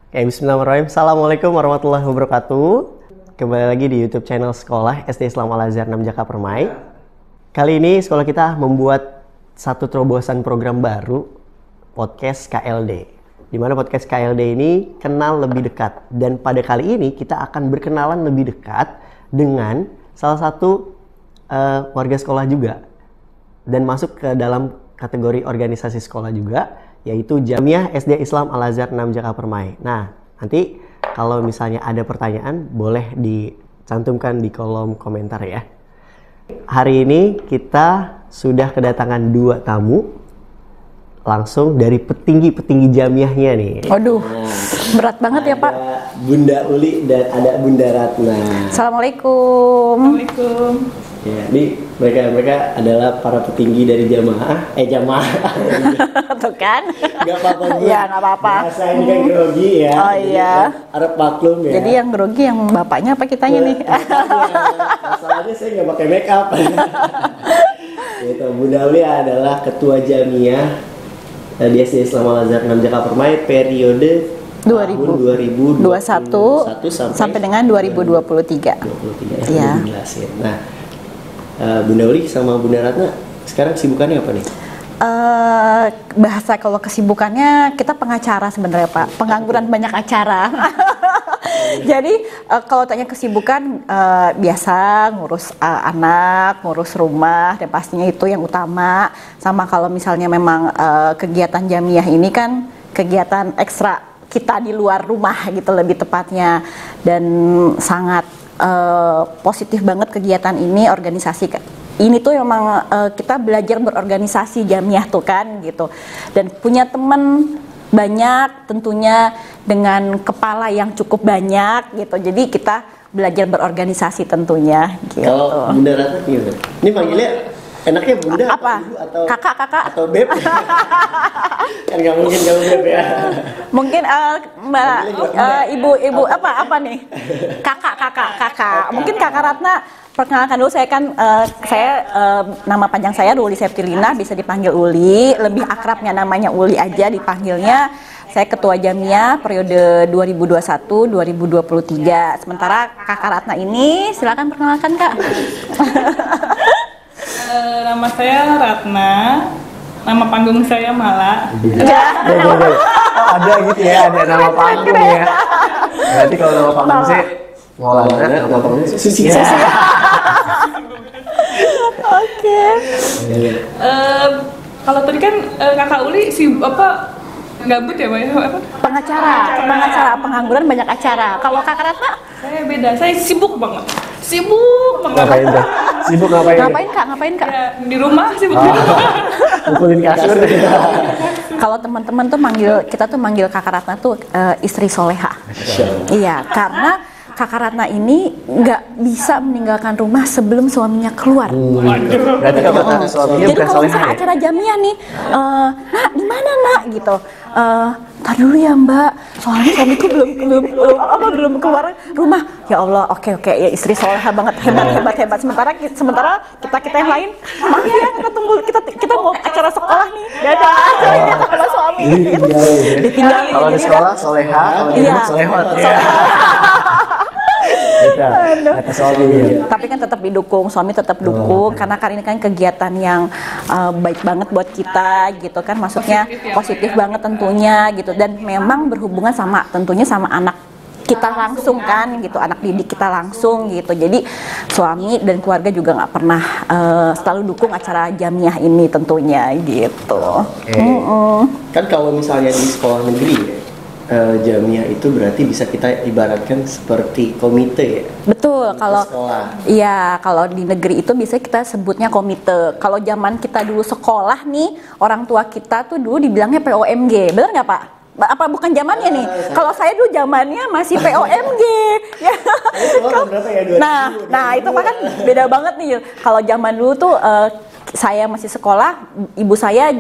Bismillahirrahmanirrahim. Assalamualaikum warahmatullahi wabarakatuh. Kembali lagi di YouTube channel Sekolah SD Islam Al-Azhar 6 Jaka Permai. Kali ini sekolah kita membuat satu terobosan program baru, podcast KLD. Di mana podcast KLD ini kenal lebih dekat. Dan pada kali ini kita akan berkenalan lebih dekat dengan salah satu warga sekolah juga. Dan masuk ke dalam kategori organisasi sekolah juga, yaitu Jamiah SD Islam Al-Azhar 6 Jaka Permai. Nah, nanti kalau misalnya ada pertanyaan, boleh dicantumkan di kolom komentar ya. Hari ini kita sudah kedatangan 2 tamu, langsung dari petinggi-petinggi jamiahnya nih. Waduh, berat banget ya Pak. Bunda Uli dan ada Bunda Ratna. Assalamualaikum. Assalamualaikum. Ya, ini mereka adalah para petinggi dari jamaah. Tuh kan? Gak apa-apa. Ya, nggak apa-apa. Bahasa ini kan grogi ya. Oh iya. Harap maklum ya. Jadi yang grogi yang bapaknya apa kitanya nih? Masalahnya saya nggak pakai make up. Gitu. Bunda Uli adalah ketua jamiah di SD Islam Al-Azhar 6 Jaka Permai periode 2021 sampai dengan 2023. Ya. Nah, Bunda Uli sama Bunda Ratna sekarang kesibukannya apa nih? Bahasa kalau kesibukannya kita pengacara sebenarnya Pak, pengangguran banyak acara. Jadi kalau tanya kesibukan biasa ngurus anak, ngurus rumah, dan pastinya itu yang utama. Sama kalau misalnya memang kegiatan jamiah ini kan kegiatan ekstra kita di luar rumah gitu lebih tepatnya, dan sangat positif banget kegiatan ini. Organisasi ini tuh memang kita belajar berorganisasi jamiah tuh kan gitu, dan punya teman banyak tentunya dengan kepala yang cukup banyak gitu, jadi kita belajar berorganisasi tentunya gitu. Kalau Bunda Ratna gimana? Ini panggilnya enaknya Bunda apa? Atau Kakak atau Beb? Kan nggak mungkin kamu Beb ya. Mungkin Mbak ibu apa nih? Kakak. Mungkin Kakak Ratna. Perkenalkan dulu, saya kan nama panjang saya Uli Septilina, bisa dipanggil Uli, lebih akrabnya namanya Uli aja dipanggilnya. Saya ketua jamiah periode 2021-2023. Sementara Kakak Ratna ini, silakan perkenalkan Kak. Nama saya Ratna, nama panggung saya Mala. Ada gitu ya, ada nama panggung ya. Berarti kalau nama panggung saya Maulana, nama panggung Susi. Oke. Kalau tadi kan Kakak Uli gabut ya Pak ya? Pengacara, pengangguran banyak acara. Kalau Kakak Ratna? Saya beda, saya sibuk banget. Ngapain tuh? Sibuk ngapain? Ngapain Kak? Ya, di rumah sibuk. Pukulin kasur. Kalau teman-teman tuh kita manggil Kakak Ratna tuh istri soleha. Iya, karena Kakak Ratna ini nggak bisa meninggalkan rumah sebelum suaminya keluar. Berarti kalau kata suaminya jadi bukan kalau soleha misalnya ya? acara jamiah nih, nak di mana nak gitu, tar dulu ya Mbak, soalnya suamiku belum keluar rumah. Ya Allah, oke ya, istri soleha banget, hebat. Sementara kita yang lain, maaf ya kita tunggu, kita mau acara sekolah nih, dadah ini sama suami. Ditinggal. Kalau di sekolah soleha, kalau di rumah solehot. Tapi kan tetap didukung, suami tetap dukung, karena kan ini kan kegiatan yang baik banget buat kita gitu kan, maksudnya positif banget tentunya gitu, dan memang berhubungan tentunya sama anak kita langsung kan gitu, anak didik kita langsung gitu. Jadi suami dan keluarga juga nggak pernah selalu dukung acara jamiah ini tentunya gitu. Kan kalau misalnya di sekolah negeri jamiah itu berarti bisa kita ibaratkan seperti komite ya? Betul, kalau sekolah. Iya, kalau di negeri itu bisa kita sebutnya komite. Kalau zaman kita dulu sekolah nih, orang tua kita tuh dulu dibilangnya POMG, benar nggak Pak? Apa bukan zamannya nih? Kalau saya dulu zamannya masih POMG. Ya. Nah itu kan beda banget nih. Kalau zaman dulu tuh saya masih sekolah, ibu saya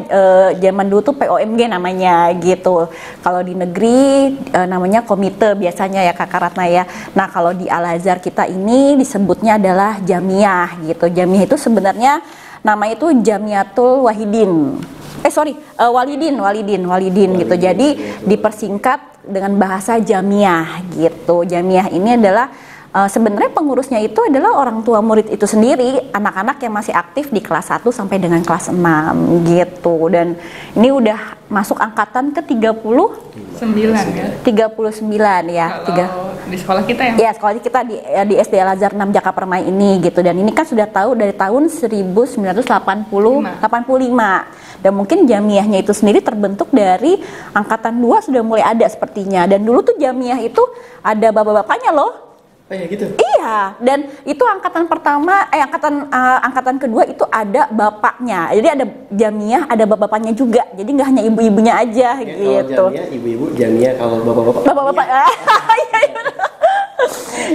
zaman dulu tuh POMG namanya gitu. Kalau di negeri namanya komite biasanya ya Kakak Ratna ya. Nah kalau di Al-Azhar kita ini disebutnya adalah jamiah gitu. Jamiah itu sebenarnya nama itu Jamiatul Wahidin. Walidin gitu. Jadi dipersingkat dengan bahasa jamiah gitu. Jamiah ini adalah sebenarnya pengurusnya itu adalah orang tua murid itu sendiri, anak-anak yang masih aktif di kelas 1 sampai dengan kelas 6 gitu. Dan ini udah masuk angkatan ke 9 ya. 39 ya. Kalau di sekolah kita ya. Ya, sekolah kita di SD Al Azhar 6 Jaka Permai ini gitu. Dan ini kan sudah tahu dari tahun 1985. Dan mungkin jamiahnya itu sendiri terbentuk dari angkatan 2 sudah mulai ada sepertinya. Dan dulu tuh jamiah itu ada bapak-bapaknya loh. Oh ya gitu. Iya, dan itu angkatan pertama, angkatan kedua itu ada bapaknya. Jadi ada jamiah, ada bapak-bapaknya juga. Jadi nggak hanya ibu-ibunya aja gitu. Kalau jamiah ibu-ibu, jamiah kalau bapak-bapak. Bapak-bapak,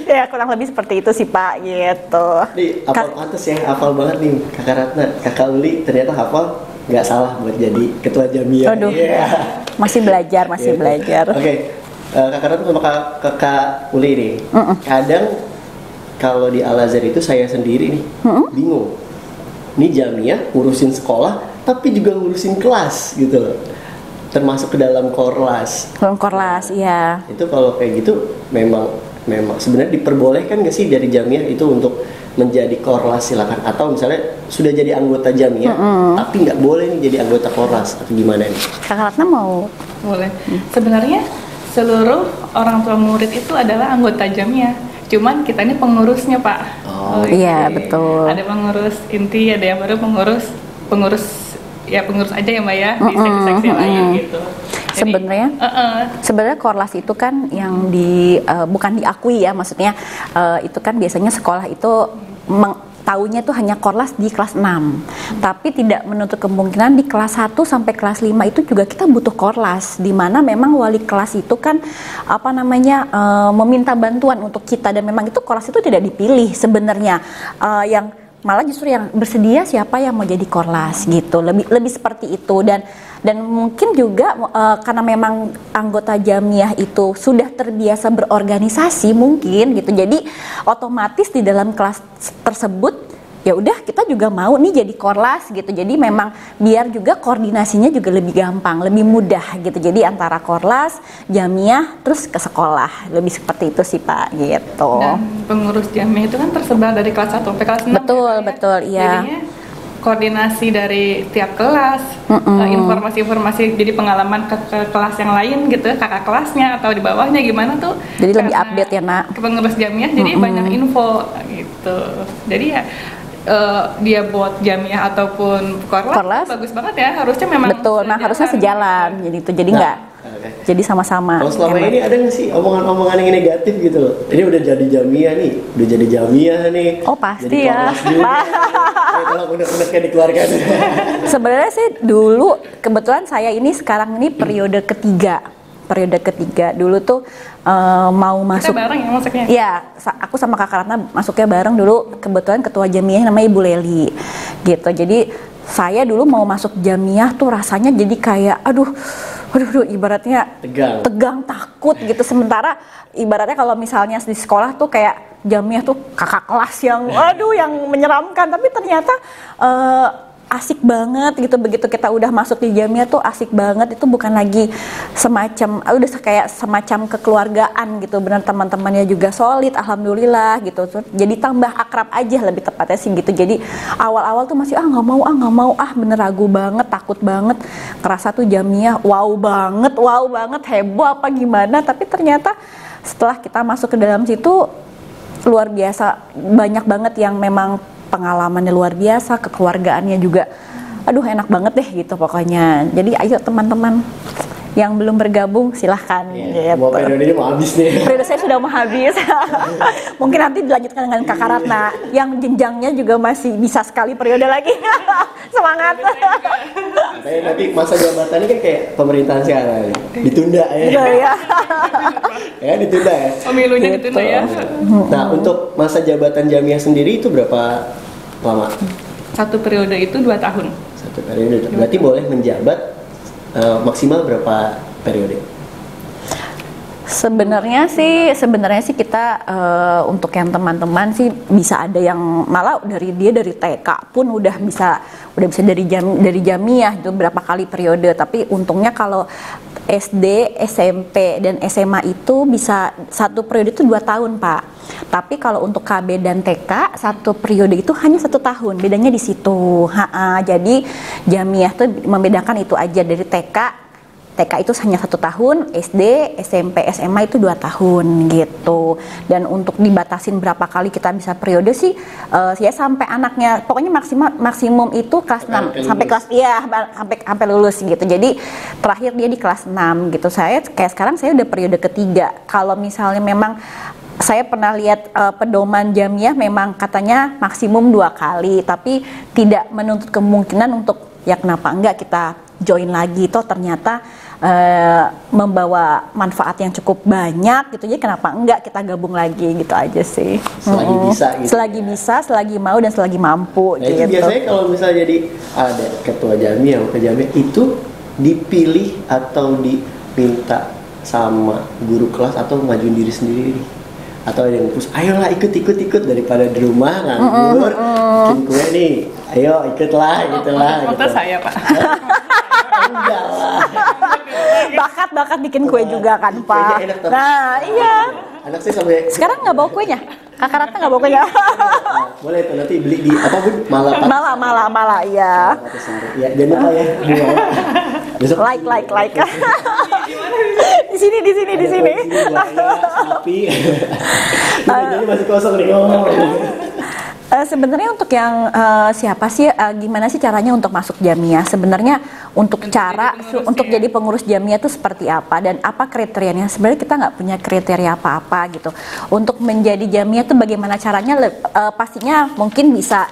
ya kurang lebih seperti itu sih Pak gitu. Nih, hafal pantes ya, hafal banget nih Kakak Ratna. Kakak Uli ternyata hafal, nggak salah buat jadi ketua jamiah. Aduh, masih Gitu. belajar. Oke. Kakak Ratna sama kakak Uli nih, kadang kalau di Al Azhar itu saya sendiri nih bingung. Ini jamiah ngurusin sekolah, tapi juga ngurusin kelas gitu loh. Termasuk ke dalam korlas. Korlas, iya. Itu kalau kayak gitu memang sebenarnya diperbolehkan nggak sih dari jamiah itu untuk menjadi korlas, silakan, atau misalnya sudah jadi anggota jamiah tapi nggak boleh nih jadi anggota korlas atau gimana nih? Kakak Ratna mau? Boleh. Sebenarnya seluruh orang tua murid itu adalah anggota jamiah. Cuman kita ini pengurusnya, Pak. Oh, iya, Oke. betul. Ada pengurus inti, ada yang baru pengurus aja ya Mbak ya, di seksi-seksi lain gitu. Jadi, Sebenarnya korlas itu kan yang bukan diakui ya, maksudnya itu kan biasanya sekolah itu taunya tuh hanya korlas di kelas 6. Tapi tidak menutup kemungkinan di kelas 1 sampai kelas 5 itu juga kita butuh korlas, di mana memang wali kelas itu kan meminta bantuan untuk kita, dan memang itu korlas itu tidak dipilih sebenarnya. Yang malah justru yang bersedia siapa yang mau jadi korlas gitu, lebih seperti itu. Dan mungkin juga karena memang anggota jamiah itu sudah terbiasa berorganisasi mungkin gitu, jadi otomatis di dalam kelas tersebut ya udah kita juga mau nih jadi korlas gitu. Jadi memang biar juga koordinasinya juga lebih gampang, lebih mudah gitu. Jadi antara korlas, jamiah, terus ke sekolah, lebih seperti itu sih Pak gitu. Dan pengurus jamiah itu kan tersebar dari kelas 1 sampai kelas 6. Betul, iya. Jadinya koordinasi dari tiap kelas, informasi-informasi, jadi pengalaman ke kelas yang lain gitu, kakak kelasnya atau di bawahnya gimana tuh. Jadi lebih Karena update ya Nak. ke pengurus jamiah, jadi banyak info gitu. Jadi ya dia buat jamiah ataupun korlas bagus banget ya, harusnya memang betul, harusnya sejalan jadi itu, jadi nggak jadi sama-sama. Kalau selama ini ada nggak sih omongan-omongan yang negatif gitu loh? Ini udah jadi jamiah nih, Oh pasti jadi ya. korlas juga. Kalau unek-unek kayak dikeluarkan. Sebenarnya sih dulu kebetulan saya ini sekarang ini periode ketiga. Dulu tuh mau masuk. Kita bareng ya masuknya? Iya, aku sama Kakak Ratna masuknya bareng dulu. Kebetulan ketua jamiah namanya Ibu Leli, gitu. Jadi saya dulu mau masuk jamiah tuh rasanya jadi kayak, aduh, ibaratnya tegang, takut gitu. Sementara ibaratnya kalau misalnya di sekolah tuh kayak jamiah tuh kakak kelas yang, yang menyeramkan. Tapi ternyata asik banget gitu. Begitu kita udah masuk di jamiah tuh asik banget. Itu bukan lagi udah kayak semacam kekeluargaan gitu. Benar, teman-temannya juga solid, alhamdulillah gitu. Jadi tambah akrab aja, lebih tepatnya sih gitu. Jadi awal-awal tuh masih nggak mau, bener ragu banget, takut banget. Kerasa tuh jamiah wow banget, heboh apa gimana. Tapi ternyata setelah kita masuk ke dalam situ luar biasa, banyak banget yang memang pengalamannya luar biasa, kekeluargaannya juga aduh enak banget deh gitu pokoknya. Jadi ayo teman-teman yang belum bergabung silahkan. Gitu. Mau periodenya mau habis nih. Periode saya sudah mau habis. Mungkin nanti dilanjutkan dengan Kakak Ratna yang jenjangnya juga masih bisa sekali periode lagi. Semangat. Nanti masa jabatannya kan kayak pemerintahan sekarang, ditunda ya. Ya ditunda ya. Pemilunya ditunda ya. Nah, untuk masa jabatan jamiah sendiri itu berapa lama? 1 periode itu 2 tahun. 1 periode. Berarti boleh menjabat maksimal berapa periode? Sebenarnya sih kita untuk yang teman-teman sih bisa ada yang malah dari TK pun udah bisa dari jamiah itu berapa kali periode. Tapi untungnya kalau SD, SMP, dan SMA itu bisa satu periode itu 2 tahun, Pak. Tapi kalau untuk KB dan TK, satu periode itu hanya 1 tahun. Bedanya di situ. Jadi Jamiah tuh membedakan itu aja dari TK itu hanya 1 tahun, SD, SMP, SMA itu 2 tahun gitu. Dan untuk dibatasin berapa kali kita bisa periode sih, ya sampai anaknya, pokoknya maksimum itu kelas 6 sampai kelas sampai lulus gitu. Jadi terakhir dia di kelas 6 gitu. Saya kayak sekarang saya udah periode ketiga. Kalau misalnya memang saya pernah lihat pedoman Jamiah memang katanya maksimum 2 kali, tapi tidak menuntut kemungkinan untuk ya kenapa enggak kita join lagi, toh ternyata membawa manfaat yang cukup banyak gitu, jadi kenapa enggak kita gabung lagi gitu aja sih. Selagi bisa gitu. Selagi bisa, selagi mau dan selagi mampu Nah, gitu. itu biasanya kalau misalnya jadi ada ketua Jamiah, wakil Jamiah itu dipilih atau diminta sama guru kelas atau ngajuin diri sendiri, atau ada yang push, ayolah ikut daripada di rumah nganggur, bikin kue nih, ayo ikutlah gitulah. Foto saya, Pak. Enggak lah. Bakat bikin kue juga kan, Pak. Kuenya enak, tapi- Nah, iya. Anak sih sampai Sekarang nggak bawa kuenya? Kakak Ratna nggak bawa kuenya? boleh tuh nanti beli di apa Bun? Malah, iya. Ya, jangan lupa ya. Besok Like. Di sini. Sapi. Ini masih kosong nih. Sebenarnya untuk yang siapa sih, gimana sih caranya untuk masuk Jamiah? Sebenarnya untuk untuk jadi pengurus Jamiah itu seperti apa dan apa kriterianya? Sebenarnya kita nggak punya kriteria apa-apa gitu. Untuk menjadi Jamiah itu bagaimana caranya? Pastinya mungkin bisa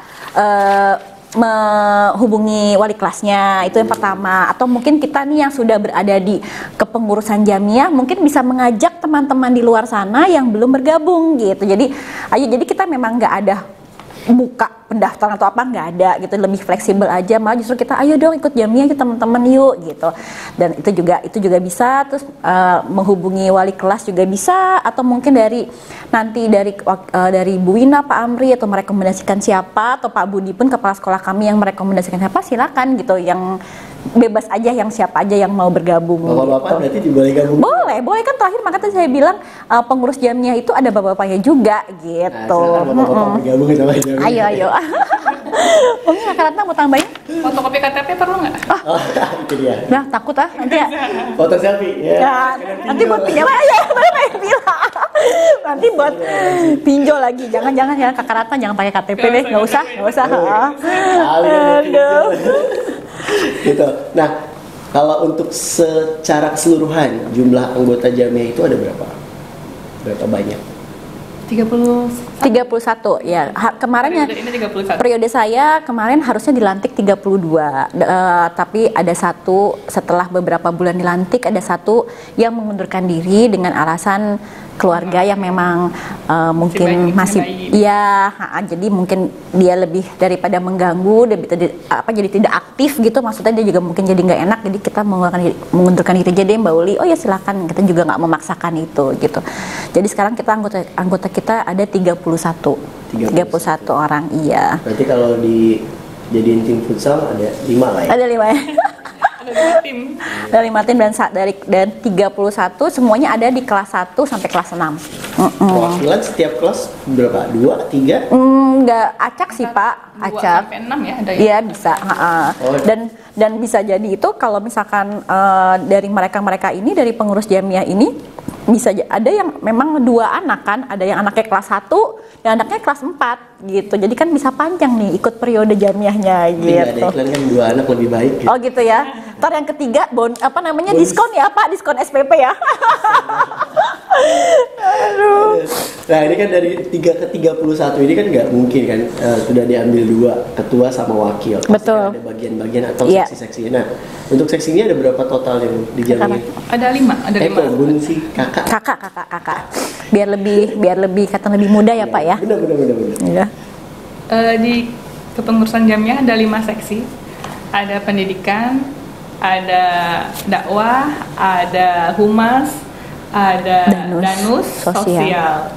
menghubungi wali kelasnya, itu yang pertama. Atau mungkin kita nih yang sudah berada di kepengurusan Jamiah mungkin bisa mengajak teman-teman di luar sana yang belum bergabung gitu. Jadi kita memang nggak ada buka pendaftaran atau apa, nggak ada gitu, lebih fleksibel aja, malah justru kita ayo dong ikut Jamiah aja teman-teman yuk gitu. Dan itu juga bisa, terus menghubungi wali kelas juga bisa, atau mungkin dari Bu Wina, Pak Amri, atau merekomendasikan siapa, atau Pak Budi pun kepala sekolah kami yang merekomendasikan siapa, silakan gitu, yang bebas aja, yang siapa aja yang mau bergabung. Bapak-bapak gitu. berarti juga boleh gabung. Boleh kan, terakhir makanya saya bilang pengurus Jamiah itu ada bapak-bapaknya juga gitu. Nah, silakan bapak-bapak bergabung sama Jamiah. Ayo. Mungkin Kak Ratna mau tambahin? Fotokopi KTP perlu nggak? Oh, itu dia. Nah, takut nanti ya. Foto selfie. Ya. Ya, nanti buat pinjol aja, bener pengen bilang. Nanti buat pinjol lagi. Jangan ya Kak Ratna jangan pakai KTP deh, nggak usah. Aduh. Gitu. Nah, kalau untuk secara keseluruhan jumlah anggota Jamiah itu ada berapa? Berapa banyak? 31 ya. Kemarin ya Ini 31. periode saya kemarin harusnya dilantik 32. Tapi ada satu, setelah beberapa bulan dilantik, ada satu yang mengundurkan diri dengan alasan keluarga yang memang mungkin masih ya, jadi mungkin dia lebih daripada mengganggu, jadi tidak aktif gitu, maksudnya dia juga mungkin jadi nggak enak, jadi kita mengundurkan diri aja deh Mbak Uli. Oh ya silakan, kita juga nggak memaksakan itu gitu. Jadi sekarang kita anggota kita ada 31 orang, iya. Berarti kalau dijadiin tim futsal ada 5 lah ya? Ada 5 ya. Ada 5 tim. Ada 5 tim dan 31 semuanya ada di kelas 1 sampai kelas 6. Perwakilan setiap kelas berapa? 2, 3? Enggak acak sih Pak, 2 acak. sampai 6 ya ada ya. Iya bisa, Oh. dan bisa jadi itu kalau misalkan dari mereka ini, dari pengurus Jamiah ini bisa ada yang memang 2 anak kan, ada yang anaknya kelas 1 dan anaknya kelas 4 gitu. Jadi kan bisa panjang nih ikut periode Jamiahnya Tidak ada gitu. iklan kan 2 anak lebih baik gitu. Oh gitu ya. Ntar yang ketiga diskon ya Pak, diskon SPP ya. Aduh. Nah ini kan dari 3 ke 31 ini kan nggak mungkin kan sudah diambil 2 ketua sama wakil. Pasti Betul. kan ada bagian-bagian atau Iya. seksi-seksi. Nah untuk seksinya ada berapa total yang dijamin? Ada 5, Bun sih kakak. Kakak. Biar lebih kata lebih mudah ya Pak ya. Benar. Iya. Di kepengurusan Jamiah ada 5 seksi. Ada pendidikan, ada dakwah, ada humas, ada danus, sosial.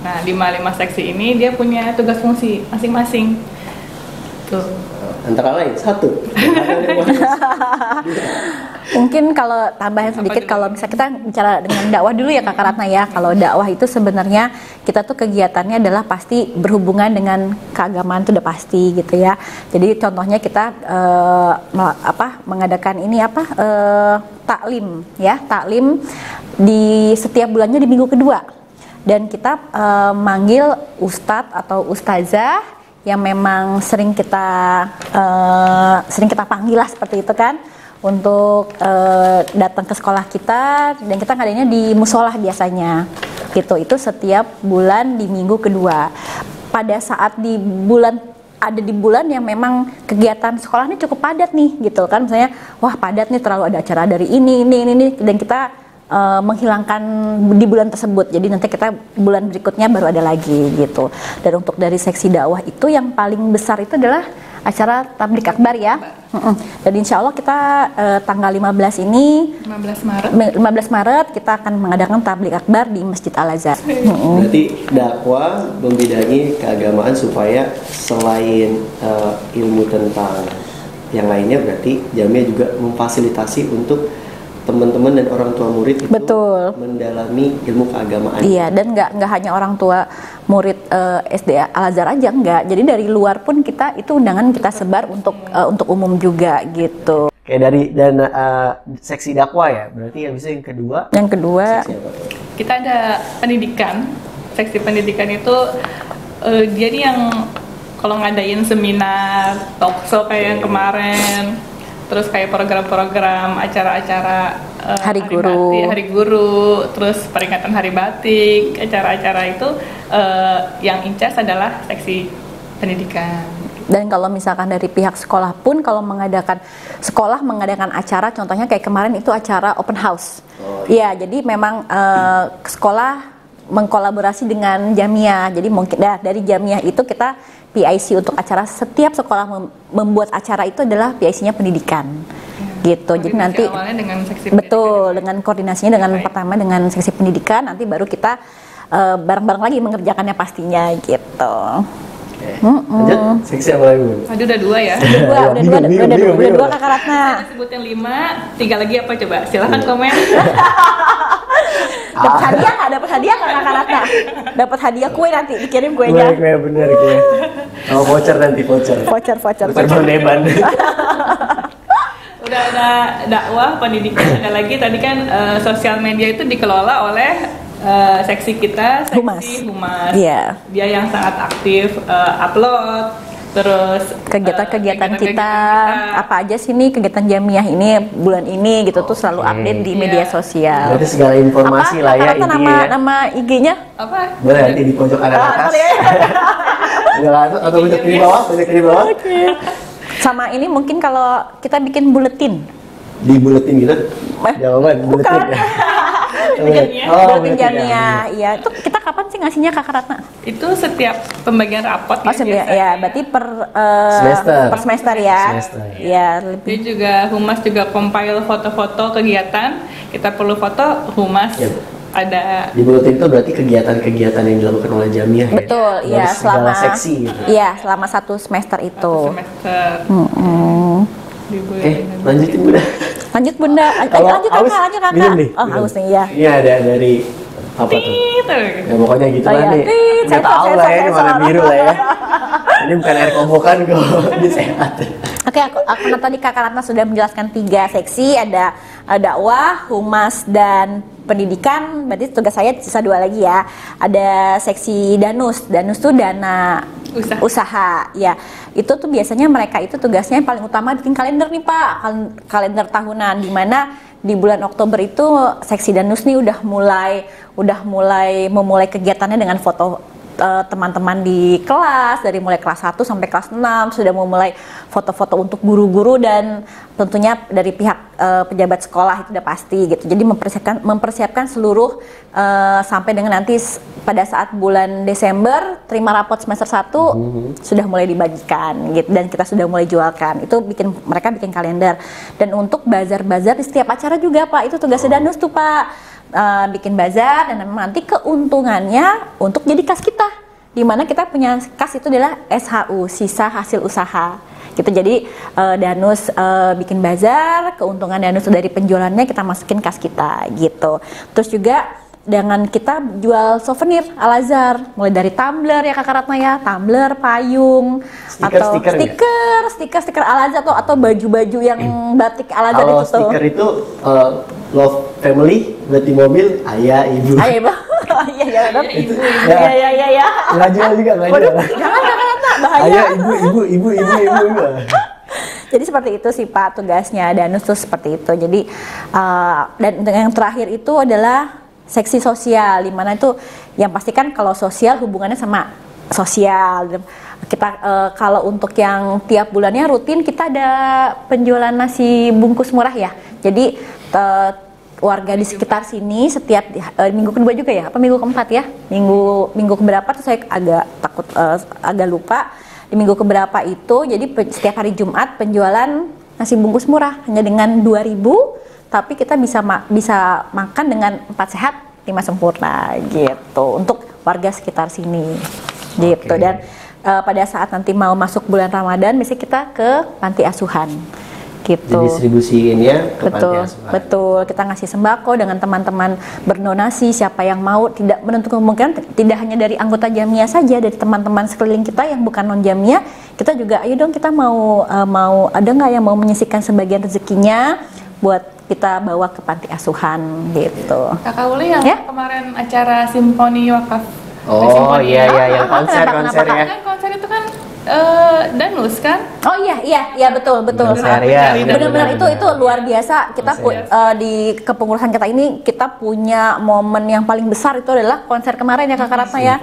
Nah, 5 seksi ini dia punya tugas fungsi masing-masing. Tuh. Antara lain 1. Mungkin kalau tambahan sedikit, kalau misalnya kita bicara dengan dakwah dulu ya Kak Ratna ya. Kalau dakwah itu sebenarnya kita tuh kegiatannya adalah pasti berhubungan dengan keagamaan, itu udah pasti gitu ya. Jadi contohnya kita mengadakan ini taklim ya, taklim di setiap bulannya di minggu kedua. Dan kita manggil ustadz atau ustazah yang memang sering kita panggil lah seperti itu kan, untuk datang ke sekolah kita, dan kita ngadainnya di musola biasanya gitu. Itu setiap bulan di minggu kedua. Pada saat di bulan yang memang kegiatan sekolah ini cukup padat nih gitu kan, misalnya wah padat nih, terlalu ada acara dari ini, dan kita menghilangkan di bulan tersebut. Jadi nanti kita bulan berikutnya baru ada lagi gitu. Dan untuk dari seksi dakwah itu yang paling besar itu adalah acara tablik akbar ya. Dan insya Allah kita tanggal 15 Maret kita akan mengadakan tablik akbar di Masjid Al-Azhar. Berarti dakwah membidangi keagamaan supaya selain ilmu tentang yang lainnya, berarti Jamiah juga memfasilitasi untuk teman-teman dan orang tua murid itu mendalami ilmu keagamaan. Iya, dan nggak hanya orang tua murid SD Al-Azhar aja, nggak. Jadi dari luar pun kita itu undangan kita sebar untuk umum juga gitu. Kayak dari seksi dakwah ya, berarti yang bisa yang kedua. Yang kedua kita ada pendidikan. Seksi pendidikan itu jadi yang kalau ngadain seminar, talkshow kayak yang kemarin, terus kayak program-program acara-acara hari guru, terus peringatan hari batik, acara-acara itu yang in charge adalah seksi pendidikan. Dan kalau misalkan dari pihak sekolah pun kalau mengadakan acara, contohnya kayak kemarin itu acara open house. Iya, jadi memang sekolah mengkolaborasi dengan Jamiah. Jadi mungkin dari Jamiah itu kita PIC untuk acara, setiap sekolah membuat acara itu adalah PIC-nya pendidikan. Gitu. Jadi nanti dengan seksi dengan koordinasinya dengan pertama dengan seksi pendidikan, nanti baru kita bareng-bareng lagi mengerjakannya pastinya gitu. Lanjut, seksi apa lagi? Aduh, udah dua ya. Udah dua Kakak Ratna. Saya sebutin 5, 3 lagi apa coba? Silahkan komen. Dapat hadiah nggak Kakak Ratna? Dapat hadiah kue nanti, dikirim kuenya. Kue bener kue. Oh, voucher nanti voucher. Voucher Deban. Udah ada dakwah, pendidikan, ada lagi tadi kan sosial media itu dikelola oleh seksi kita, seksi humas. Iya. Dia yang sangat aktif upload, terus kegiatan kita apa aja sih nih kegiatan Jamiah ini bulan ini gitu tuh selalu update di media sosial. Berarti segala informasi lah ya intinya. Nama IG-nya apa? Boleh nanti di pojok kanan atas. Atau pojok di bawah. Oke. Sama ini mungkin kalau kita bikin buletin. Di buletin gitu? Jawaban buletin. Buletin Jamiah. Iya, itu kita kapan sih ngasihnya Kakak Ratna? Itu setiap pembagian rapot ya, berarti per semester ya. Iya, lebih. Dia juga humas juga compile foto-foto kegiatan. Kita perlu foto humas. Yep. Ada di buletin itu berarti kegiatan-kegiatan yang dilakukan oleh Jamiah ya. Betul, iya, selama seksi gitu. Iya, selama 1 semester itu. Lanjutin Bunda. Lanjut Bunda. Lanjut Kakak. Oh, haus nih ya. Ini ada dari apa tuh? Ya pokoknya gitu lah nih. Nggak tahu lah ya, ini warna biru lah ya. Ini bukan air kobokan kok, ini sehat. Oke, aku tadi Kakak Ratna sudah menjelaskan 3 seksi, ada dakwah, humas, dan pendidikan. Berarti tugas saya sisa 2 lagi ya. Ada seksi danus tuh dana usaha. Ya, itu tuh biasanya mereka itu tugasnya yang paling utama bikin kalender nih Pak, kalender tahunan, di mana di bulan Oktober itu seksi danus nih udah mulai kegiatannya dengan foto teman-teman di kelas, dari mulai kelas 1 sampai kelas 6 sudah memulai foto-foto untuk guru-guru, dan tentunya dari pihak pejabat sekolah itu udah pasti gitu. Jadi mempersiapkan seluruh sampai dengan nanti pada saat bulan Desember terima rapot semester 1 sudah mulai dibagikan gitu, dan kita sudah mulai jualkan. Itu mereka bikin kalender. Dan untuk bazar-bazar di setiap acara juga Pak, itu tugasnya danus tuh Pak. Bikin bazar, dan nanti keuntungannya untuk jadi kas kita, dimana kita punya kas itu adalah SHU, sisa hasil usaha. gitu. Jadi Danus bikin bazar, keuntungan Danus dari penjualannya kita masukin kas kita gitu. Terus juga dengan kita jual souvenir Al-Azhar, mulai dari tumbler ya Kakak Ratna ya, tumbler, payung, atau stiker Al-Azhar atau baju-baju yang batik Al-Azhar itu tuh. Kalau stiker itu love family, berarti mobil, ayah, ibu. Ayah, ibu. Iya, Itu ya. Nggak jual juga, nggak jual. Jangan Kakak Ratna, bahaya. Ayah, ibu. Jadi seperti itu sih Pak tugasnya Danus tuh seperti itu. Jadi dan yang terakhir itu adalah seksi sosial, di mana itu yang pasti kan kalau sosial hubungannya sama sosial. Kita kalau untuk yang tiap bulannya rutin kita ada penjualan nasi bungkus murah ya. Jadi warga di sekitar sini setiap minggu kedua juga ya, apa minggu keempat ya? Minggu keberapa tuh saya agak lupa. Di minggu keberapa itu jadi setiap hari Jumat penjualan nasi bungkus murah hanya dengan 2.000. Tapi kita bisa makan dengan 4 sehat 5 sempurna gitu untuk warga sekitar sini gitu. Dan pada saat nanti mau masuk bulan Ramadan biasanya kita ke panti asuhan gitu. Jadi distribusiinnya ke panti asuhan. Betul, kita ngasih sembako dengan teman-teman berdonasi, siapa yang mau, tidak menutup kemungkinan tidak hanya dari anggota Jamiyah saja, dari teman-teman sekeliling kita yang bukan non Jamiyah, kita juga ayo dong kita mau ada nggak yang mau menyisihkan sebagian rezekinya buat kita bawa ke panti asuhan gitu. Kakak Uli yang kemarin acara Simponi Wakaf. Oh iya yang konser ya. Kan konser itu kan Danus kan? Oh iya betul. Benar-benar itu luar biasa. Kita di kepengurusan kita ini kita punya momen yang paling besar itu adalah konser kemarin ya Kakak Ratna ya.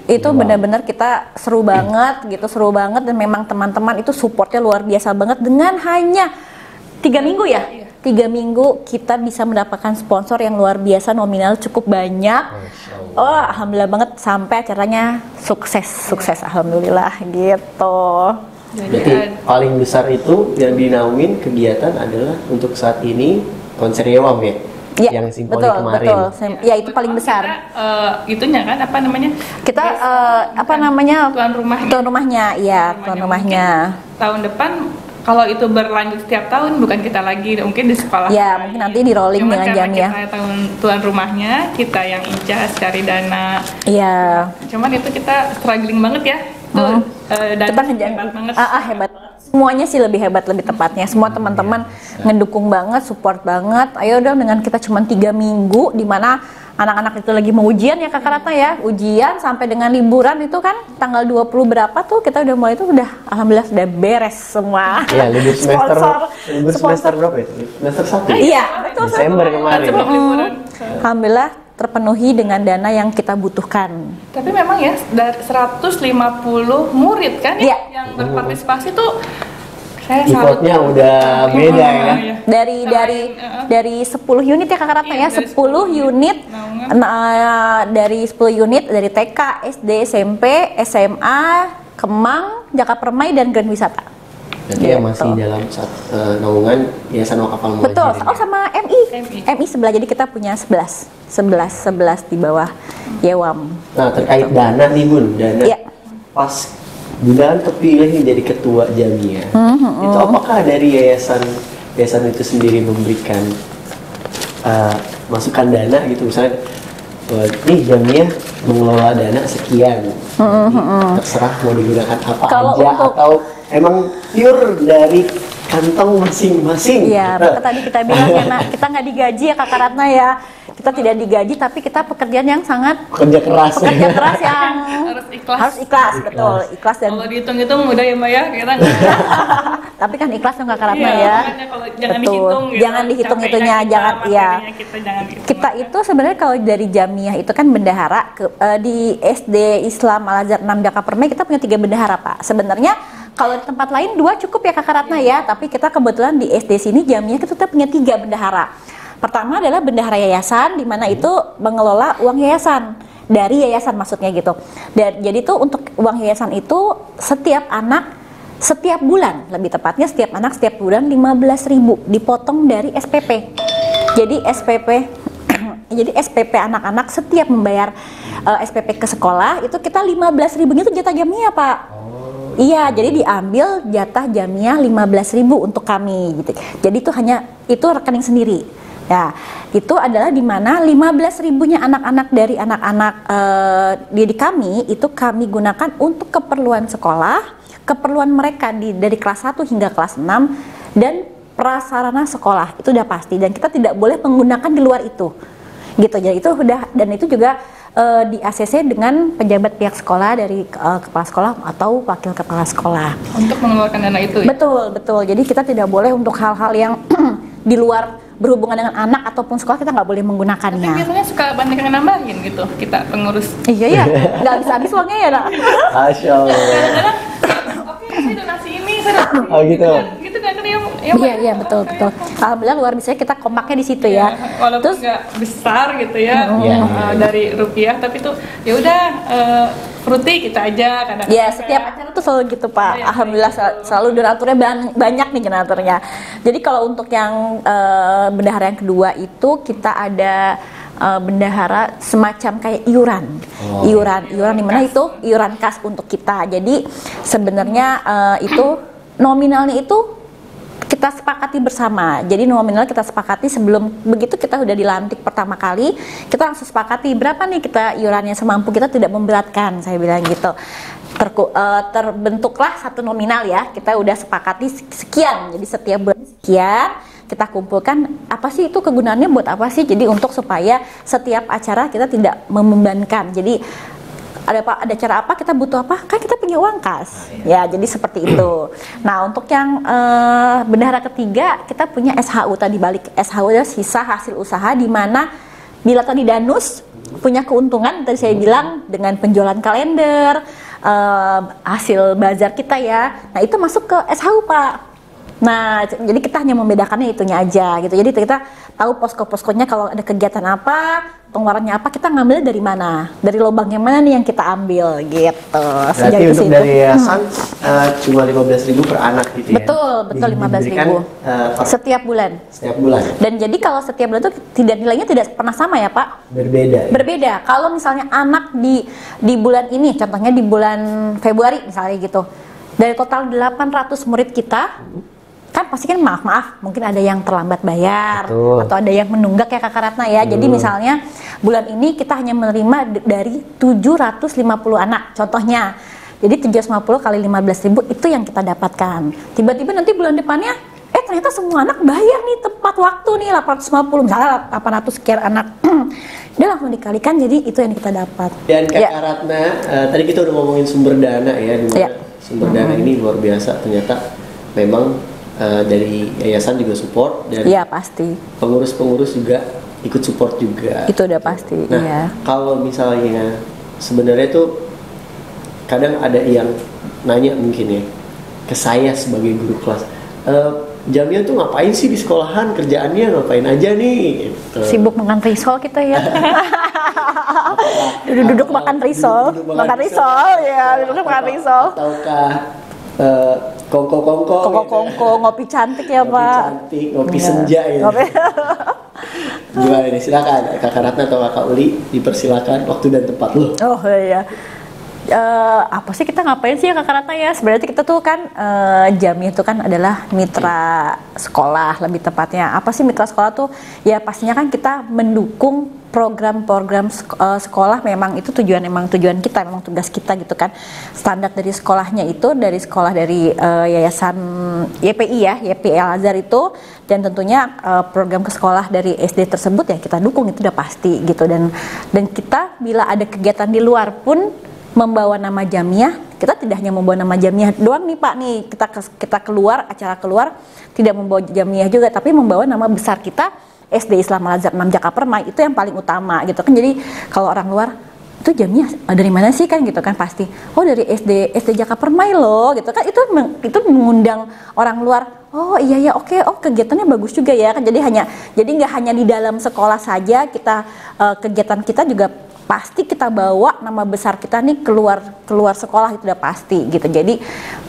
Itu benar-benar kita seru banget dan memang teman-teman itu supportnya luar biasa banget dengan hanya 3 minggu ya. 3 minggu kita bisa mendapatkan sponsor yang luar biasa, nominal cukup banyak. Oh, alhamdulillah banget sampai acaranya sukses alhamdulillah gitu. Jadi paling besar itu yang dinaungin kegiatan adalah untuk saat ini konser Yewam ya? Ya, yang Simponi kemarin. Betul. Ya itu paling besar. Itunya kan apa namanya? Kita tuan rumahnya. Tahun depan kalau itu berlanjut setiap tahun, bukan kita lagi mungkin di sekolah. Ya, mungkin nanti di rolling dengan Jamiyah. Kita tuan rumahnya, kita yang incas cari dana. Iya. Cuman itu kita struggling banget ya. Tuh, dan hebat banget. Hebat. Semuanya sih lebih hebat, lebih tepatnya. Semua teman-teman ngedukung banget, support banget. Ayo dong dengan kita cuma 3 minggu, di mana anak-anak itu lagi mau ujian ya Kakak Ratna ya, ujian sampai dengan liburan itu kan tanggal 20 berapa tuh kita udah mulai itu udah alhamdulillah sudah beres semua. Iya, libur semester berapa itu? Semester 1. Iya, betul. Desember kemarin. Alhamdulillah terpenuhi dengan dana yang kita butuhkan. Tapi memang ya dari 150 murid kan yang berpartisipasi tuh saya Ikutnya udah beda ya. Dari 10 unit ya Kakak Ratna ya, 10 unit. Dari 10 unit dari TK, SD, SMP, SMA, Kemang, Jaka Permai dan Grand Wisata. Jadi yang masih dalam naungan Yayasan Wakaf Al Muhajirin. Betul. Oh sama MI sebelah. Jadi kita punya 11 di bawah Yewam. Nah terkait dana nih Bun, pas Bunda kepilih jadi ketua Jamiyah, itu apakah dari yayasan itu sendiri memberikan masukan dana gitu, misalnya nih Jamiyah mengelola dana sekian, terserah mau digunakan apa atau emang pure dari kantong masing-masing? Iya, tadi kita bilang ya nak, kita nggak digaji ya Kakak Ratna ya. Kita tidak digaji tapi kita pekerjaan yang sangat pekerja keras yang harus ikhlas, betul, ikhlas dan kalau dihitung-hitung udah ya Mbak ya kita tapi kan ikhlas dong Kakak Ratna ya. Jangan dihitung gitu, jangan dihitung-hitungnya, jangan kita itu sebenarnya kalau dari Jamiyah itu kan bendahara di SD Islam Al-Azhar 6 Jaka Permai kita punya 3 bendahara Pak. Sebenarnya kalau di tempat lain 2 cukup ya Kakak Ratna ya, tapi kita kebetulan di SD sini Jamiyah kita punya 3 bendahara. Pertama adalah bendahara yayasan, di mana itu mengelola uang yayasan, dari yayasan maksudnya gitu. Dan jadi tuh untuk uang yayasan itu setiap anak setiap bulan, lebih tepatnya setiap anak setiap bulan 15.000 dipotong dari SPP. Jadi SPP anak-anak setiap membayar SPP ke sekolah itu kita 15.000 itu jatah Jamiyah Pak. Iya, jadi diambil jatah jamiah 15.000 untuk kami gitu. Jadi itu rekening sendiri. Ya, itu adalah di mana 15.000-nya anak-anak dari anak-anak didik kami itu kami gunakan untuk keperluan sekolah, keperluan mereka dari kelas 1 hingga kelas 6 dan prasarana sekolah. Itu udah pasti dan kita tidak boleh menggunakan di luar itu. Gitu. Jadi itu udah, dan itu juga di ACC dengan pejabat pihak sekolah dari kepala sekolah atau wakil kepala sekolah untuk mengeluarkan dana itu ya? Betul. Jadi kita tidak boleh untuk hal-hal yang di luar berhubungan dengan anak ataupun sekolah, kita nggak boleh menggunakannya. Tapi biasanya suka banyak yang nambahin gitu kita pengurus. Iya, nggak bisa habis uangnya ya nak. Masya Allah. Kadang-kadang, oke saya donasi ini, saya donasi ini. Oh gitu. Gitu kan Iya betul. Alhamdulillah luar biasa kita kompaknya di situ ya. Walaupun Terus nggak besar gitu ya, dari rupiah, tapi tuh ya udah fruity kita aja kadang. ya setiap acara tuh selalu gitu Pak. Iya, Alhamdulillah selalu donaturnya banyak nih donaturnya. Jadi kalau untuk yang bendahara yang kedua itu kita ada bendahara semacam kayak iuran di mana itu iuran kas untuk kita. Jadi sebenarnya itu nominalnya itu kita sepakati bersama. Jadi nominal kita sepakati sebelum begitu kita udah dilantik pertama kali, kita langsung sepakati berapa nih kita iurannya semampu kita, tidak memberatkan, saya bilang gitu. Terbentuklah satu nominal ya, kita udah sepakati sekian. Jadi setiap bulan sekian kita kumpulkan, apa sih itu kegunaannya buat apa sih? Jadi untuk supaya setiap acara kita tidak membebankan. Jadi ada cara apa, kita butuh apa, kan kita punya uang kas ya, jadi seperti itu. Nah untuk yang bendahara ketiga kita punya SHU. Tadi balik SHU adalah sisa hasil usaha, di mana bila tadi Danus punya keuntungan tadi saya bilang dengan penjualan kalender, hasil bazar kita ya, nah itu masuk ke SHU Pak. Nah, jadi kita hanya membedakannya itunya aja gitu. Jadi kita tahu posko-poskonya kalau ada kegiatan apa, pengeluarannya apa, kita ngambilnya dari mana, dari lubang yang mana nih yang kita ambil gitu. Berarti untuk dari yayasan cuma 15.000 per anak gitu ya? Betul 15.000 setiap bulan. Setiap bulan. Dan jadi kalau setiap bulan itu nilainya tidak pernah sama ya Pak? Berbeda. Berbeda. Kalau misalnya anak di bulan ini, contohnya di bulan Februari misalnya gitu, dari total 800 murid kita, kan pasti kan maaf mungkin ada yang terlambat bayar. Betul. Atau ada yang menunggak ya Kakak Ratna ya. Jadi misalnya bulan ini kita hanya menerima dari 750 anak contohnya. Jadi 750 kali 15.000 itu yang kita dapatkan. Tiba-tiba nanti bulan depannya ternyata semua anak bayar nih tepat waktu nih 850, misalnya 800 sekian anak. Dia langsung dikalikan, jadi itu yang kita dapat. Dan Kakak Ratna, tadi kita udah ngomongin sumber dana ya, dimana sumber dana ini luar biasa. Ternyata memang dari yayasan juga support, dan pasti pengurus-pengurus juga ikut support juga. Itu udah pasti. Nah, kalau misalnya sebenarnya tuh kadang ada yang nanya mungkin ya ke saya sebagai guru kelas, Jamia tuh ngapain sih di sekolahan, kerjaannya ngapain aja nih? Gitu. Sibuk makan risol kita ya. Duduk-duduk makan risol, makan risol ya, duduk makan risol. Ataukah kongko-kongko, ngopi cantik ya Pak. Cantik, ngopi senja ya. Gimana nih, silakan Kakak Ratna atau Kakak Uli, dipersilakan waktu dan tempat lo. Oh iya. Apa sih kita ngapain sih ya Kakak Ratna ya? Sebenarnya kita tuh kan Jamia itu kan adalah mitra sekolah, lebih tepatnya. Apa sih mitra sekolah tuh? Ya pastinya kan kita mendukung program-program sekolah, memang itu tujuan kita, memang tugas kita gitu kan. Standar dari sekolahnya itu dari sekolah dari yayasan YPI ya, YPI Al Azhar itu, dan tentunya program ke sekolah dari SD tersebut ya kita dukung, itu udah pasti gitu. Dan kita bila ada kegiatan di luar pun membawa nama Jamia, kita tidak hanya membawa nama Jamia doang nih Pak nih, kita keluar, acara keluar tidak membawa Jamia juga, tapi membawa nama besar kita, SD Islam Al Azhar 6 Jaka Permai, itu yang paling utama gitu kan. Jadi kalau orang luar itu Jamia dari mana sih kan gitu kan, pasti oh dari SD Jaka Permai loh gitu kan, itu mengundang orang luar. Oh iya oke, kegiatannya bagus juga ya kan. Jadi nggak hanya di dalam sekolah saja kita, kegiatan kita juga pasti kita bawa nama besar kita nih keluar sekolah, itu udah pasti gitu. Jadi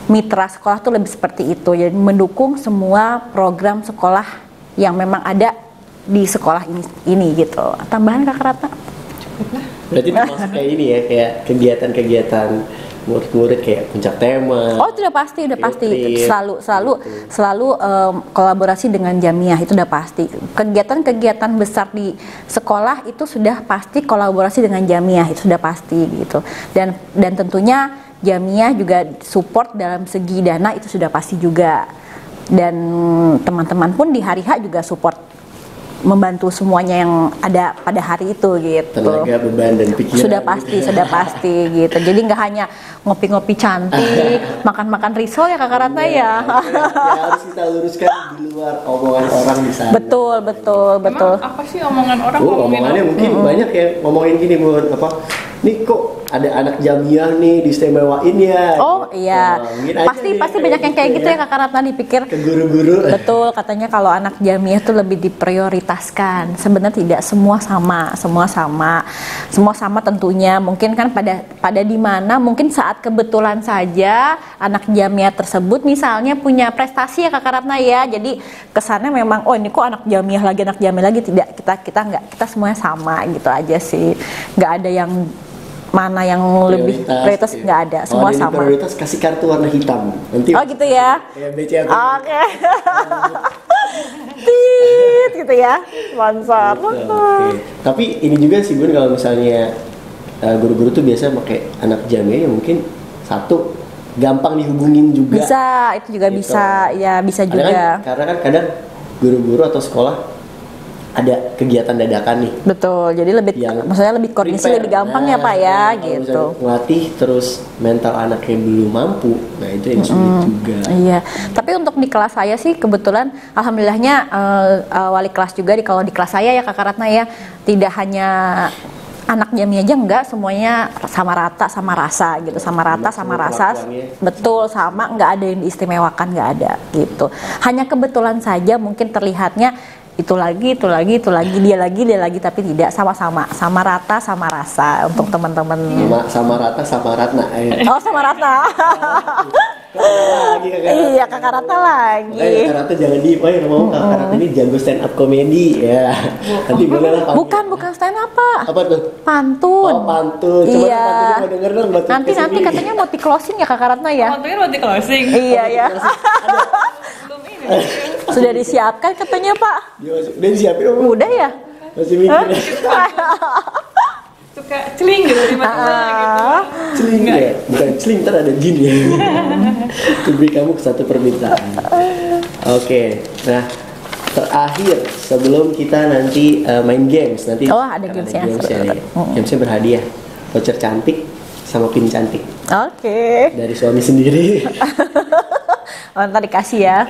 mitra sekolah tuh lebih seperti itu, jadi mendukung semua program sekolah yang memang ada di sekolah ini gitu. Tambahan Kakak Ratna? Berarti termasuk kayak ini ya, kayak kegiatan-kegiatan murid-murid kayak puncak tema. Oh, itu udah pasti, Field trip, selalu kolaborasi dengan Jamiah, itu udah pasti. Kegiatan-kegiatan besar di sekolah itu sudah pasti kolaborasi dengan Jamiah, itu sudah pasti gitu. Dan tentunya Jamiah juga support dalam segi dana, itu sudah pasti juga. Dan teman-teman pun di hari H juga support, membantu semuanya yang ada pada hari itu gitu. Tenaga, beban, dan pikiran. Sudah pasti gitu. Jadi nggak hanya ngopi-ngopi cantik, makan-makan risol ya Kakak Ratna ya. Harus kita luruskan di luar omongan orang di sana. Betul. Emang apa sih omongan orang Omongannya mungkin banyak yang ngomongin gini, Bun, apa? Nih kok ada anak Jamiah nih diistimewain ya. Oh iya, pasti banyak yang kayak gitu ya Kakak Ratna dipikir. Ke guru-guru. Betul, katanya kalau anak Jamiah tuh lebih diprioritaskan. Sebenarnya tidak, semua sama tentunya. Mungkin kan pada di mana mungkin saat kebetulan saja anak Jamiah tersebut misalnya punya prestasi ya Kakak Ratna ya. Jadi kesannya memang ini kok anak Jamiah lagi, tidak, kita semuanya sama gitu aja sih. Nggak ada yang mana yang lebih prioritas, nggak ada, semua sama. Prioritas kasih kartu warna hitam. Nanti. Oh gitu ya. Kayak BCA. Oke. Tit gitu ya, sponsor. Oke. Tapi ini juga sih Bun, kalau misalnya guru-guru tuh biasa pakai anak Jamiah ya mungkin satu gampang dihubungin juga. Bisa, itu juga gitu. Bisa, ya bisa juga. Karena kan kadang guru-guru atau sekolah ada kegiatan dadakan nih. Betul, jadi maksudnya lebih koordinasi lebih gampang ya Pak ya, gitu. Ngelatih terus mental anaknya belum mampu, nah itu yang sulit juga. Iya, tapi untuk di kelas saya sih kebetulan, alhamdulillahnya wali kelas juga kalau di kelas saya ya Kakak Ratna ya, tidak hanya anak Jamiah aja, enggak, semuanya sama rata, sama rasa gitu, sama rata, sama rasa, betul, sama, nggak ada yang diistimewakan, nggak ada gitu. Hanya kebetulan saja mungkin terlihatnya itu lagi, dia lagi, tapi tidak, sama rata, sama rasa untuk teman-teman. Sama rata, sama Ratna. Oh, sama rata. Iya, Kakak Ratna lagi. Kakak Ratna jangan mau Kakak Ratna ini jago stand up comedy ya. Nanti boleh lah. Bukan stand up Pak. Apa tuh? Pantun. Oh, pantun. Coba iya. pantunnya mau denger dong. Nanti katanya mau di closing ya Kakak Ratna ya. Pantunnya mau di closing. Iya ya. Belum ini. Sudah disiapkan katanya Pak. Udah disiapin apa? Udah ya. Masih mikir. Suka celing gitu tiba-tiba gitu. Celing ya? Bukan celing, ntar ada jin ya. Beri kamu satu permintaan. Oke, nah terakhir sebelum kita nanti main games nanti. Oh, ada gamesnya. Gamesnya berhadiah voucher cantik sama pin cantik. Oke. Dari suami sendiri. Ntar dikasih ya.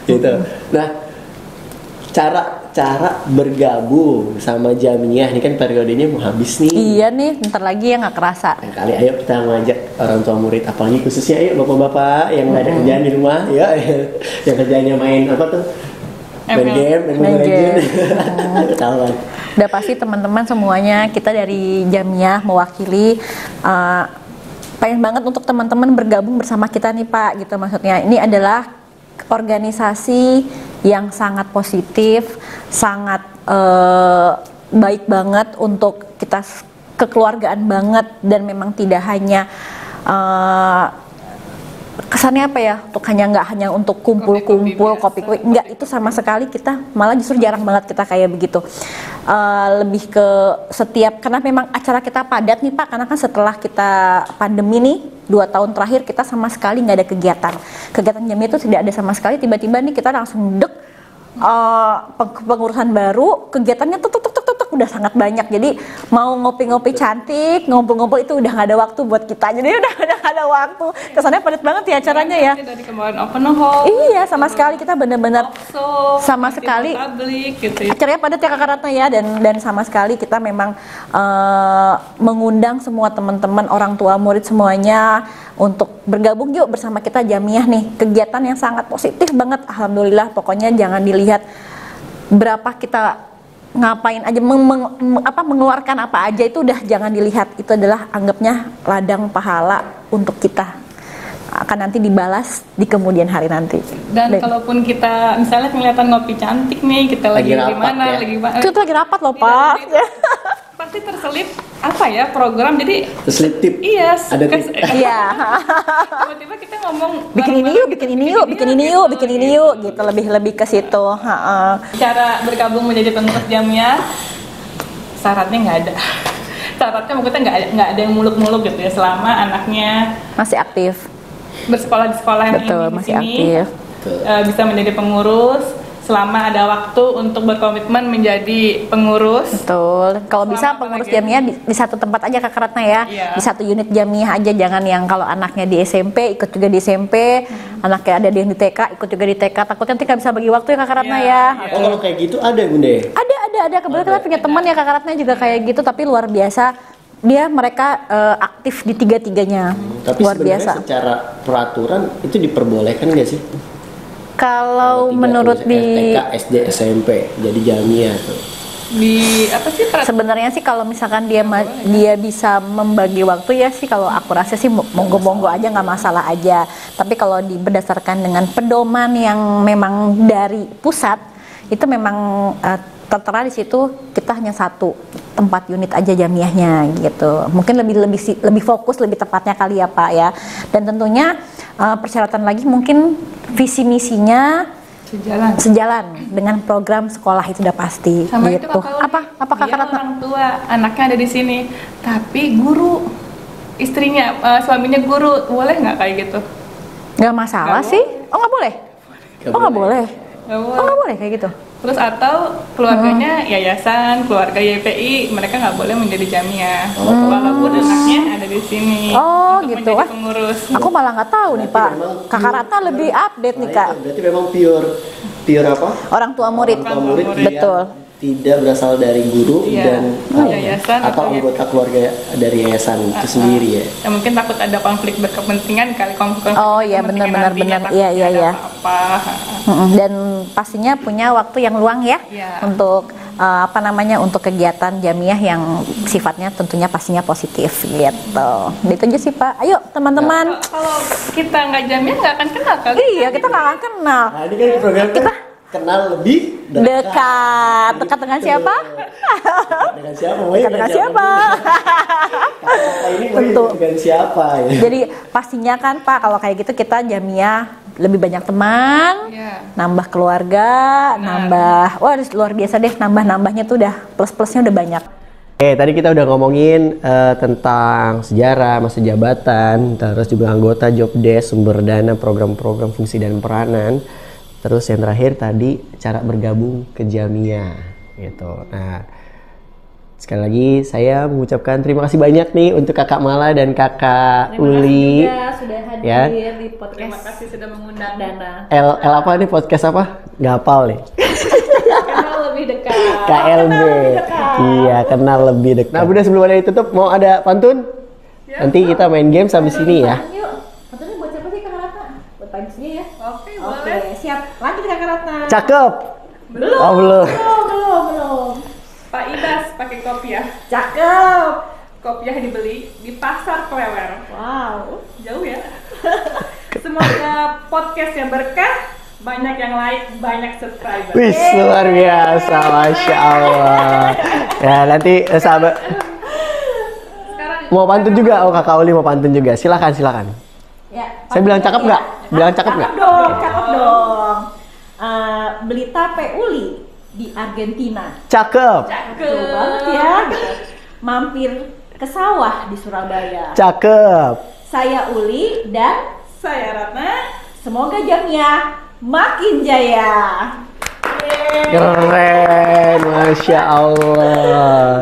Gitu. Nah, cara bergabung sama Jamiah ini kan periodenya mau habis nih. Iya nih, bentar lagi ya, nggak kerasa. Nah, kali ayo kita ngajak orang tua murid, apalagi khususnya ayo bapak-bapak yang nggak ada kerjaan di rumah, ya yang kerjanya main apa tuh? Main game. Ketahuan. Udah pasti teman-teman semuanya, kita dari Jamiah mewakili. Pengen banget untuk teman-teman bergabung bersama kita nih Pak, gitu maksudnya. Ini adalah organisasi yang sangat positif, sangat baik banget untuk kita, kekeluargaan banget, dan memang tidak hanya kesannya apa ya, untuk nggak hanya untuk kumpul-kumpul kopi-kopi, enggak, itu sama sekali kita malah justru jarang banget kita kayak begitu. Lebih ke setiap, karena memang acara kita padat nih Pak, karena kan setelah kita pandemi nih 2 tahun terakhir kita sama sekali nggak ada kegiatan Jamiah itu tidak ada sama sekali. Tiba-tiba nih kita langsung pengurusan baru, kegiatannya tuh udah sangat banyak. Jadi mau ngopi-ngopi cantik, ngumpul-ngumpul itu udah nggak ada waktu buat kita. Jadi udah nggak ada waktu. Kesannya padat banget ya acaranya ya. Dari kemarin open hall. Iya, sama sekali kita benar-benar sama sekali public, gitu ya. acaranya padat ya Kakak Ratna ya, dan sama sekali kita memang mengundang semua teman-teman, orang tua, murid semuanya untuk bergabung yuk bersama kita Jamiah nih. Kegiatan yang sangat positif banget, alhamdulillah. Pokoknya jangan dilihat berapa kita ngapain aja, mengeluarkan apa aja, itu udah jangan dilihat. Itu adalah anggapnya ladang pahala untuk kita, akan nanti dibalas di kemudian hari nanti. Dan kalaupun kita misalnya kelihatan ngopi cantik nih, kita lagi di mana, ya? lagi Kita lagi rapat loh Pak. Pasti terselip apa ya program, jadi Terselip tip. iya Ada tip. Iya. tiba-tiba kita ngomong bikin ini yuk, bikin ini yuk, bikin ini yuk, bikin ini yuk, gitu lebih ke situ. cara bergabung menjadi pengurus Jamia, syaratnya nggak ada. Syaratnya maksudnya nggak ada yang muluk-muluk gitu ya, selama anaknya Masih aktif. bersekolah di sekolah yang Betul, ini di masih sini, aktif. bisa menjadi pengurus selama ada waktu untuk berkomitmen menjadi pengurus. Betul. Kalau bisa Selama pengurus lagi. Jamiah di satu tempat aja Kak Ratna ya. Iya. Di satu unit Jamiah aja, jangan yang kalau anaknya di SMP ikut juga di SMP, anaknya ada yang di TK ikut juga di TK. Takutnya nanti nggak bisa bagi waktu ya Kak Ratna Iya, ya. iya. Oh, kalau kayak gitu ada Bunda ya? Ada. Kebetulan kita punya teman ya Kak Ratna juga kayak gitu, tapi luar biasa. Mereka aktif di tiga-tiganya. Tapi Luar sebenarnya biasa. secara peraturan itu diperbolehkan nggak sih? Kalau Tidak, menurut misalnya TK, SD, SMP jadi Jamia tuh. Di apa sih sebenarnya sih kalau misalkan dia bisa membagi waktu ya sih, kalau aku rasa sih monggo-monggo aja, nggak masalah aja. Tapi kalau berdasarkan dengan pedoman yang memang dari pusat, itu memang tertera di situ kita hanya satu tempat unit aja Jamiahnya gitu. Mungkin lebih fokus, lebih tepatnya kali ya Pak ya. Dan tentunya persyaratan lagi mungkin visi misinya sejalan dengan program sekolah itu udah pasti sama gitu. itu Kakak Apa Kak dia Ratna? orang tua, anaknya ada di sini, tapi guru, istrinya, suaminya guru, boleh nggak kayak gitu? Nggak masalah Nggak sih. Oh nggak boleh? Oh nggak boleh? Nggak Oh boleh. nggak boleh kayak gitu? Terus atau keluarganya yayasan, keluarga YPI, mereka nggak boleh menjadi Jamia, walaupun anaknya ada di sini Oh, untuk gitu. menjadi pengurus. Aku malah nggak tahu nih Pak. memang Kakak Ratna lebih update nih Kak. Berarti memang pure apa? Orang tua murid. Orang tua murid yang Betul. tidak berasal dari guru Iya. dan Yayasan atau atau anggota keluarga dari yayasan itu sendiri ya. Ya mungkin takut ada konflik berkepentingan kali, konflik Oh, iya, kepentingan benar, nantinya, benar. Iya, takutnya iya, ada iya. apa-apa. Dan pastinya punya waktu yang luang ya Iya. untuk untuk kegiatan Jamiah yang sifatnya tentunya pastinya positif gitu. Itu aja sih Pak. Ayo teman-teman. Kalau kita nggak Jamia nggak akan kenal kali. Iya, kita nggak akan kenal. Nah, ini kan program kenal lebih Dekat dengan siapa? Dengan siapa? Dekat dengan siapa? Ini Tentu. dengan siapa ya? Jadi pastinya kan Pak, kalau kayak gitu kita Jamiah lebih banyak teman, Iya. nambah keluarga, nambah, wah luar biasa deh, nambahnya tuh udah plus-plusnya udah banyak. Tadi kita udah ngomongin tentang sejarah, masa jabatan, terus juga anggota job desk, sumber dana, program-program fungsi dan peranan. Terus yang terakhir tadi cara bergabung ke Jamia gitu. Nah, sekali lagi saya mengucapkan terima kasih banyak nih untuk Kakak Mala dan Kakak Uli. Sudah hadir Ya. di podcast Terima kasih sudah mengundang. Dana. L apa nih podcast apa? Nggak hafal nih. Kenal lebih dekat. KLB. Iya, kenal lebih dekat. Nah, Bunda sebelum ada ditutup mau ada pantun? Nanti kita main game sampai sini ya. Yuk, fotonya buat siapa sih Kak Ratna? Buat paginya ya. Oke, boleh. Siap. Lanjut Kak Ratna. Cakep. Belum. Oh, belum. Belum. Pak Ibas pakai kopiah. Cakep. Kopiah dibeli di pasar Klewer. Wow. Jauh ya. Semoga podcastnya berkah, banyak yang like, banyak subscriber. Wih, luar biasa, Masya Allah. Ya, nanti sahabat Sekarang mau pantun juga. Oh, Kakak Uli mau pantun juga. Silakan. Ya. Saya bilang cakep nggak? Bilang cakep nggak? Cakep dong. Beli tape uli di Argentina. Cakep. Betul banget ya. Mampir ke sawah di Surabaya. Cakep. Saya Uli dan saya Ratna. semoga Jamia makin jaya. Keren, Masya Allah.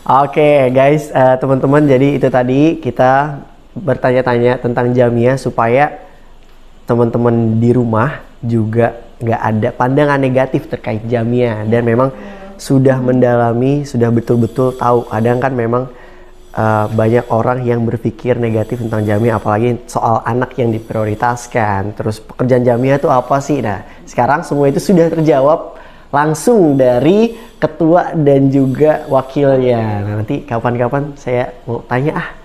Oke, guys, teman-teman, jadi itu tadi kita bertanya-tanya tentang Jamia supaya teman-teman di rumah juga nggak ada pandangan negatif terkait Jamia, dan memang sudah mendalami, sudah betul-betul tahu. Kadang kan memang banyak orang yang berpikir negatif tentang Jamia, apalagi soal anak yang diprioritaskan. Terus pekerjaan Jamia itu apa sih? Nah, sekarang semua itu sudah terjawab langsung dari ketua dan juga wakilnya. Nah, nanti kapan-kapan saya mau tanya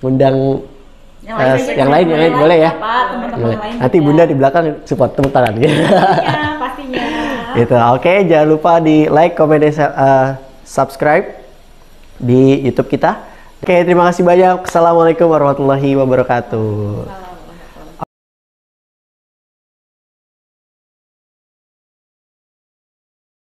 ngundang yang lain boleh ya? Boleh. Nanti Bunda di belakang support, tepuk tangan. Ya, pastinya. Gitu. Oke, jangan lupa di like, comment, dan subscribe. di YouTube kita. Oke, terima kasih banyak. Assalamualaikum warahmatullahi wabarakatuh.